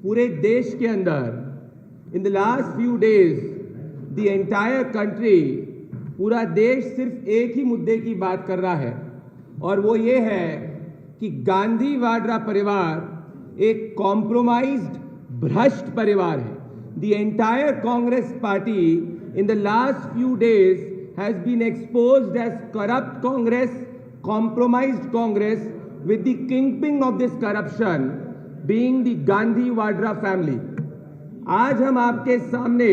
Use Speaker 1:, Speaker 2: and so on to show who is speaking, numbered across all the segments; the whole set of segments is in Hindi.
Speaker 1: पूरे देश के अंदर इन the last few days the entire country, पूरा देश सिर्फ एक ही मुद्दे की बात कर रहा है और वो ये है कि गांधी वाड्रा परिवार एक कॉम्प्रोमाइज्ड भ्रष्ट परिवार है। The entire Congress party in the last few days has been exposed as corrupt Congress, compromised Congress, with the kingpin of this corruption being the Gandhi Vadra family. आज हम आपके सामने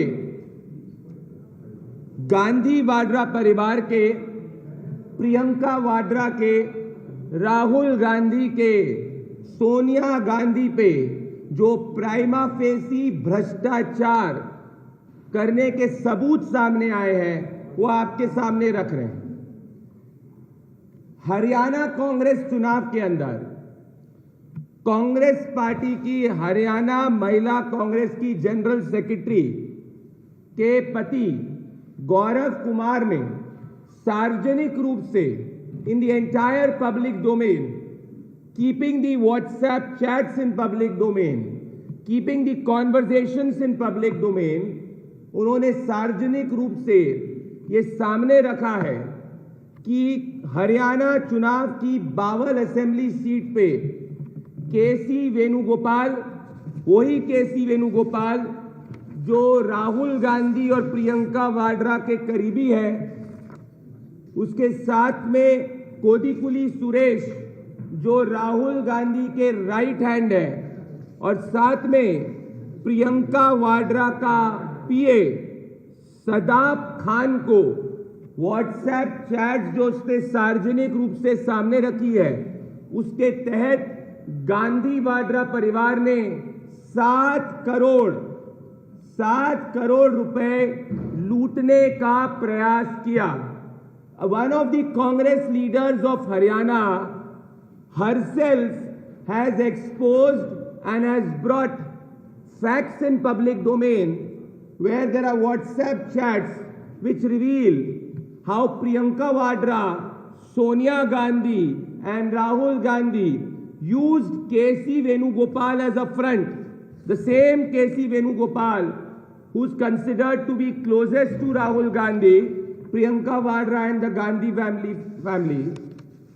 Speaker 1: गांधी वाड्रा परिवार के, प्रियंका वाड्रा के, राहुल गांधी के, सोनिया गांधी पे जो प्राइमा फेसी भ्रष्टाचार करने के सबूत सामने आए हैं वो आपके सामने रख रहे हैं। हरियाणा कांग्रेस चुनाव के अंदर कांग्रेस पार्टी की हरियाणा महिला कांग्रेस की जनरल सेक्रेटरी के पति गौरव कुमार ने सार्वजनिक रूप से in the entire public domain, keeping the WhatsApp chats in public domain, keeping the conversations in public domain, उन्होंने सार्वजनिक रूप से ये सामने रखा है कि हरियाणा चुनाव की बावल असेंबली सीट पे केसी वेणुगोपाल, वही केसी वेणुगोपाल जो राहुल गांधी और प्रियंका वाड्रा के करीबी है, उसके साथ में कोडिकुली सुरेश जो राहुल गांधी के राइट हैंड है और साथ में प्रियंका वाड्रा का पीए सदाब खान को व्हाट्सएप चैट जो उसने सार्वजनिक रूप से सामने रखी है उसके तहत गांधी वाड्रा परिवार ने 7 करोड़ रुपए लूटने का प्रयास किया। One of the Congress leaders of Haryana herself has exposed and has brought facts in public domain where there are WhatsApp chats which reveal how Priyanka Vadra, Sonia Gandhi and Rahul Gandhi used KC Venugopal as a front. The same KC Venugopal who's considered to be closest to Rahul Gandhi, Priyanka Vadra and the Gandhi family.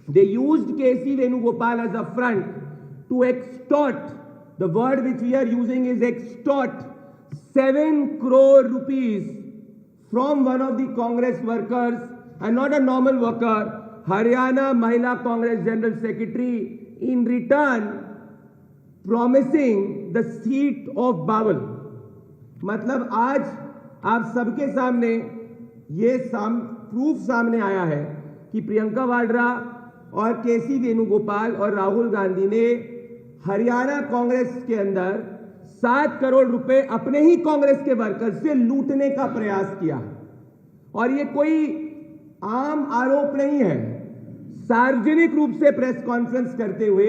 Speaker 1: They used KC Venugopal as a front to extort, the word which we are using is extort, 7 crore rupees from one of the Congress workers, and not a normal worker, Haryana Mahila Congress General Secretary, in return promising the seat of Bawal. मतलब आज आप सबके सामने ये प्रूफ सामने आया है कि प्रियंका वाड्रा और केसी वेणुगोपाल और राहुल गांधी ने हरियाणा कांग्रेस के अंदर 7 करोड़ रुपए अपने ही कांग्रेस के वर्कर्स से लूटने का प्रयास किया और ये कोई आम आरोप नहीं है। सार्वजनिक रूप से प्रेस कॉन्फ्रेंस करते हुए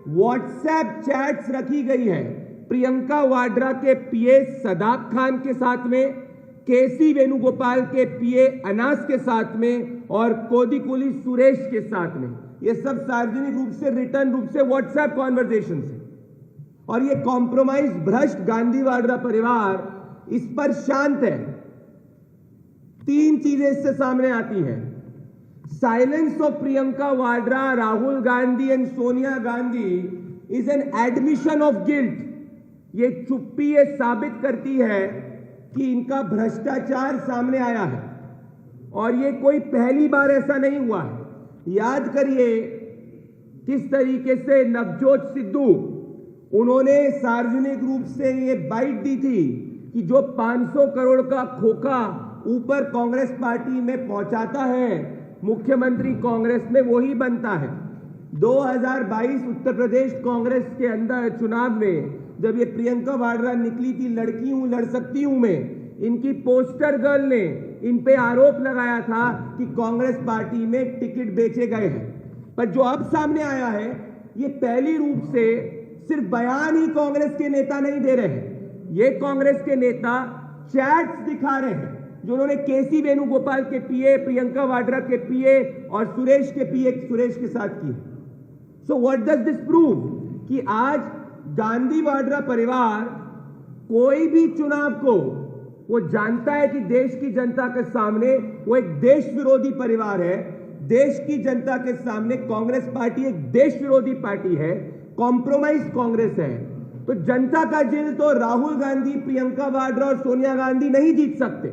Speaker 1: व्हाट्सएप चैट्स रखी गई है प्रियंका वाड्रा के पीए सदाब खान के साथ में, केसी वेणुगोपाल के पीए अनास के साथ में और कोडिकुली सुरेश के साथ में। ये सब सार्वजनिक रूप से रिटर्न रूप से व्हाट्सएप कॉन्वर्सेशन है और ये कॉम्प्रोमाइज भ्रष्ट गांधी वाड्रा परिवार इस पर शांत है। 3 चीजें इससे सामने आती हैं। Silence of Priyanka Vadra, Rahul Gandhi and Sonia Gandhi is an admission of guilt. ये चुप्पी ये साबित करती है कि इनका भ्रष्टाचार सामने आया है और ये कोई पहली बार ऐसा नहीं हुआ है। याद करिए किस तरीके से नवजोत सिद्धू, उन्होंने सार्वजनिक रूप से ये बाइट दी थी कि जो 500 करोड़ का खोखा ऊपर कांग्रेस पार्टी में पहुंचाता है मुख्यमंत्री कांग्रेस में वही बनता है। 2022 उत्तर प्रदेश कांग्रेस के अंदर चुनाव में जब ये प्रियंका वाड्रा निकली थी, लड़की हूं लड़ सकती हूं में, इनकी पोस्टर गर्ल ने इन पे आरोप लगाया था कि कांग्रेस पार्टी में टिकट बेचे गए हैं। पर जो अब सामने आया है ये पहली रूप से सिर्फ बयान ही कांग्रेस के नेता नहीं दे रहे हैं, ये कांग्रेस के नेता चैट्स दिखा रहे हैं जो उन्होंने केसी वेणुगोपाल के पीए, प्रियंका वाड्रा के पीए और सुरेश के पीए सुरेश के साथ की। So what does this prove कि आज गांधी वाड्रा परिवार कोई भी चुनाव को वो जानता है कि देश की जनता के सामने वो एक देश विरोधी परिवार है। देश की जनता के सामने कांग्रेस पार्टी एक देश विरोधी पार्टी है, कॉम्प्रोमाइज कांग्रेस है। तो जनता का दिल तो राहुल गांधी, प्रियंका वाड्रा और सोनिया गांधी नहीं जीत सकते।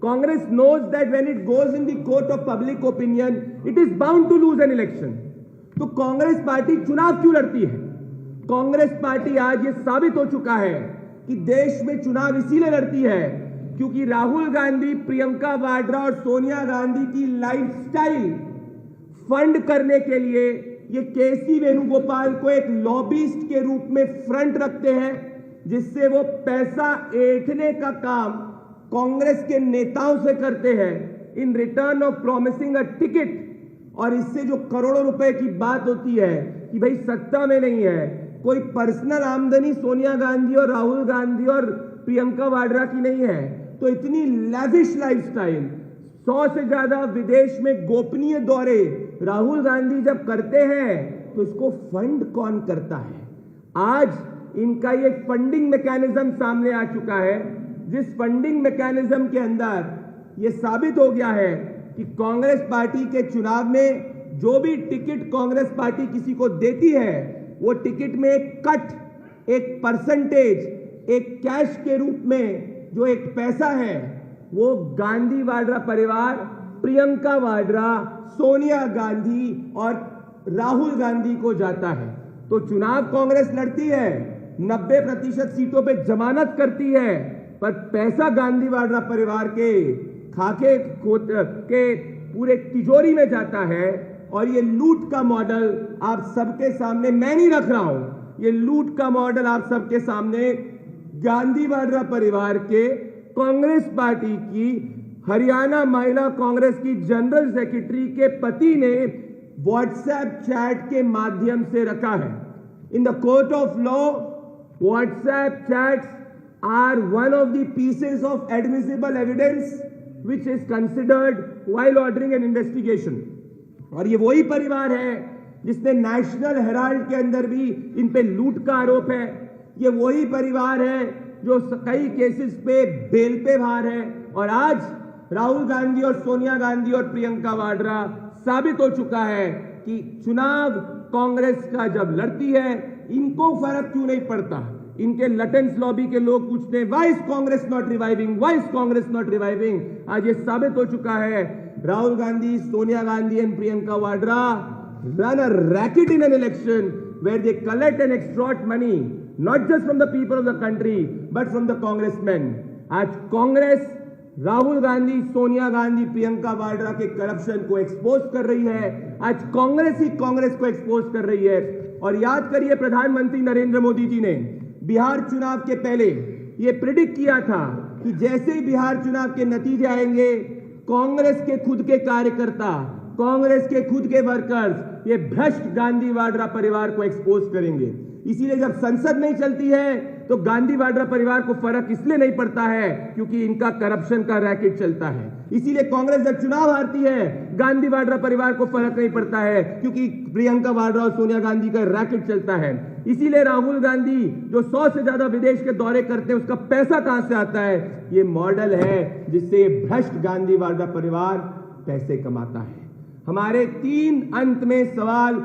Speaker 1: Congress knows that when it goes in the court of public opinion, it is bound to lose an election. तो कांग्रेस पार्टी चुनाव क्यों लड़ती है? कांग्रेस पार्टी आज ये साबित हो चुका है कि देश में चुनाव इसीलिए लड़ती है क्योंकि राहुल गांधी, प्रियंका वाड्रा और सोनिया गांधी की लाइफस्टाइल फंड करने के लिए ये केसी वेणुगोपाल को एक लॉबिस्ट के रूप में फ्रंट रखते हैं, जिससे वो पैसा ऐंठने का काम कांग्रेस के नेताओं से करते हैं in return of promising a ticket. और इससे जो करोड़ों रुपए की बात होती है कि भाई सत्ता में नहीं है, कोई पर्सनल आमदनी सोनिया गांधी और राहुल गांधी और प्रियंका वाड्रा की नहीं है, तो इतनी लैविश लाइफस्टाइल, 100 से ज्यादा विदेश में गोपनीय दौरे राहुल गांधी जब करते हैं तो इसको फंड कौन करता है? आज इनका ये फंडिंग मैकेनिज्म सामने आ चुका है, जिस फंडिंग मैकेनिज्म के अंदर ये साबित हो गया है कि कांग्रेस पार्टी के चुनाव में जो भी टिकट कांग्रेस पार्टी किसी को देती है, वो टिकट में एक कट, एक परसेंटेज, एक कैश के रूप में जो एक पैसा है, वो गांधी वाड्रा परिवार, प्रियंका वाड्रा, सोनिया गांधी और राहुल गांधी को जाता है। तो चुनाव कांग्रेस लड़ती है, 90% सीटों पे जमानत करती है, पर पैसा गांधी वाड्रा परिवार के खाके के पूरे तिजोरी में जाता है। और ये लूट का मॉडल आप सबके सामने, मैं नहीं रख रहा हूं, ये लूट का मॉडल आप सबके सामने गांधी वाड्रा परिवार के कांग्रेस पार्टी की हरियाणा महिला कांग्रेस की जनरल सेक्रेटरी के पति ने व्हाट्सएप चैट के माध्यम से रखा है। In the court of law, WhatsApp chats are one of the pieces of admissible evidence which is considered while ordering an investigation। और ये वही परिवार है जिसने नेशनल हेराल्ड के अंदर भी इन पे लूट का आरोप है। ये वही परिवार है जो कई केसेस पे बेल पे बाहर है। और आज राहुल गांधी और सोनिया गांधी और प्रियंका वाड्रा साबित हो चुका है कि चुनाव कांग्रेस का जब लड़ती है, इनको फर्क क्यों नहीं पड़ता। इनके लटेंस लॉबी के लोग पूछते हैं, why is Congress not reviving, why is Congress not reviving. आज ये साबित हो चुका है, Rahul Gandhi, Sonia Gandhi and Priyanka Vadra run a racket in an election where they collect and extort money not just from the people of the country but from the congressmen। आज कांग्रेस राहुल गांधी, सोनिया गांधी, प्रियंका वाड्रा के करप्शन को एक्सपोज कर रही है। आज कांग्रेस ही कांग्रेस को एक्सपोज कर रही है। और याद करिए, प्रधानमंत्री नरेंद्र मोदी जी ने बिहार चुनाव के पहले ये प्रिडिक्ट किया था कि जैसे ही बिहार चुनाव के नतीजे आएंगे, कांग्रेस के खुद के कार्यकर्ता, कांग्रेस के खुद के वर्कर्स ये भ्रष्ट गांधी वाड्रा परिवार को एक्सपोज करेंगे। इसीलिए जब संसद नहीं चलती है तो गांधी वाड्रा परिवार को फर्क इसलिए नहीं पड़ता है क्योंकि इनका करप्शन का रैकेट चलता है। इसीलिए कांग्रेस जब चुनाव हारती है, गांधी वाड्रा परिवार को फर्क नहीं पड़ता है क्योंकि प्रियंका वाड्रा और सोनिया गांधी का रैकेट चलता है। इसीलिए राहुल गांधी जो 100 से ज्यादा विदेश के दौरे करते हैं, उसका पैसा कहां से आता है? ये मॉडल है जिससे भ्रष्ट गांधी वाड्रा परिवार पैसे कमाता है। हमारे 3 अंत में सवाल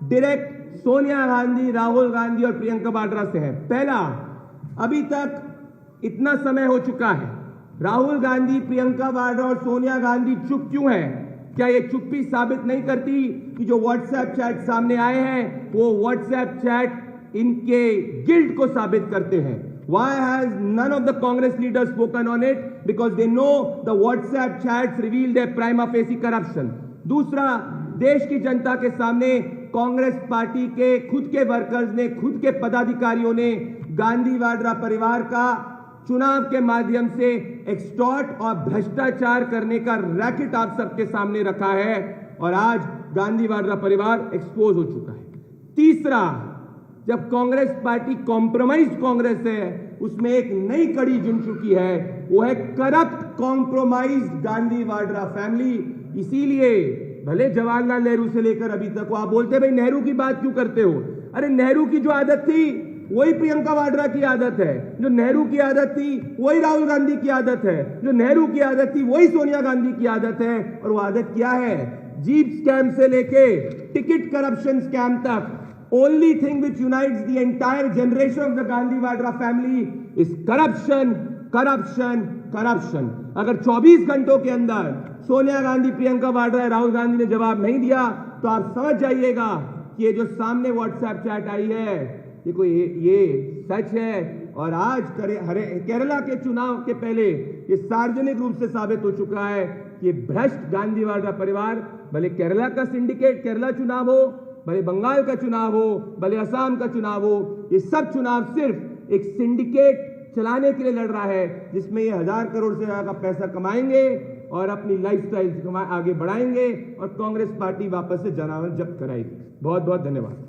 Speaker 1: डायरेक्ट सोनिया गांधी, राहुल गांधी और प्रियंका वाड्रा से है। पहला, अभी तक इतना समय हो चुका है, राहुल गांधी, प्रियंका वाड्रा और सोनिया गांधी चुप क्यों है? क्या ये चुप्पी साबित नहीं करती कि जो व्हाट्सएप चैट सामने आए हैं वो व्हाट्सएप चैट इनके गिल्ट को साबित करते हैं? Why has none of the Congress leaders spoken on it? Because they know the WhatsApp chats reveal their prima facie corruption। दूसरा, देश की जनता के सामने कांग्रेस पार्टी के खुद के वर्कर्स ने, खुद के पदाधिकारियों ने गांधी वाड्रा परिवार का चुनाव के माध्यम से एक्सटॉर्ट और भ्रष्टाचार करने का रैकेट आप सबके सामने रखा है और आज गांधी वाड्रा परिवार एक्सपोज हो चुका है। तीसरा, जब कांग्रेस पार्टी कॉम्प्रोमाइज कांग्रेस है, उसमें एक नई कड़ी जुड़ चुकी है, वो है corrupt compromise Gandhi Vadra family. इसीलिए भले जवाहरलाल नेहरू से लेकर अभी तक, वो आप बोलते भाई नेहरू की बात क्यों करते हो? अरे नेहरू की जो आदत थी वही प्रियंका वाड्रा की आदत है, जो नेहरू की आदत थी वही राहुल गांधी की आदत है, जो नेहरू की आदत थी वही सोनिया गांधी की आदत है। और वो आदत क्या है? जीप स्कैम से लेके टिकट करप्शन स्कैम तक, only thing which unites the entire generation of the Gandhi Vadra family is corruption, corruption, corruption. अगर 24 घंटों के अंदर सोनिया गांधी, प्रियंका वाड्रा, राहुल गांधी ने जवाब नहीं दिया तो आप समझ जाइएगा कि ये जो सामने व्हाट्सएप चैट आई है ये सच है। और आज केरला के चुनाव के पहले ये सार्वजनिक रूप से साबित हो चुका है कि भ्रष्ट गांधी वाड्रा परिवार, भले केरला का सिंडिकेट, केरला चुनाव हो, भले बंगाल का चुनाव हो, भले असम का चुनाव हो, ये सब चुनाव सिर्फ एक सिंडिकेट चलाने के लिए लड़ रहा है, जिसमें ये 1000 करोड़ से ज्यादा का पैसा कमाएंगे और अपनी लाइफस्टाइल आगे बढ़ाएंगे और कांग्रेस पार्टी वापस से जनावर जब्त कराएगी। बहुत बहुत धन्यवाद।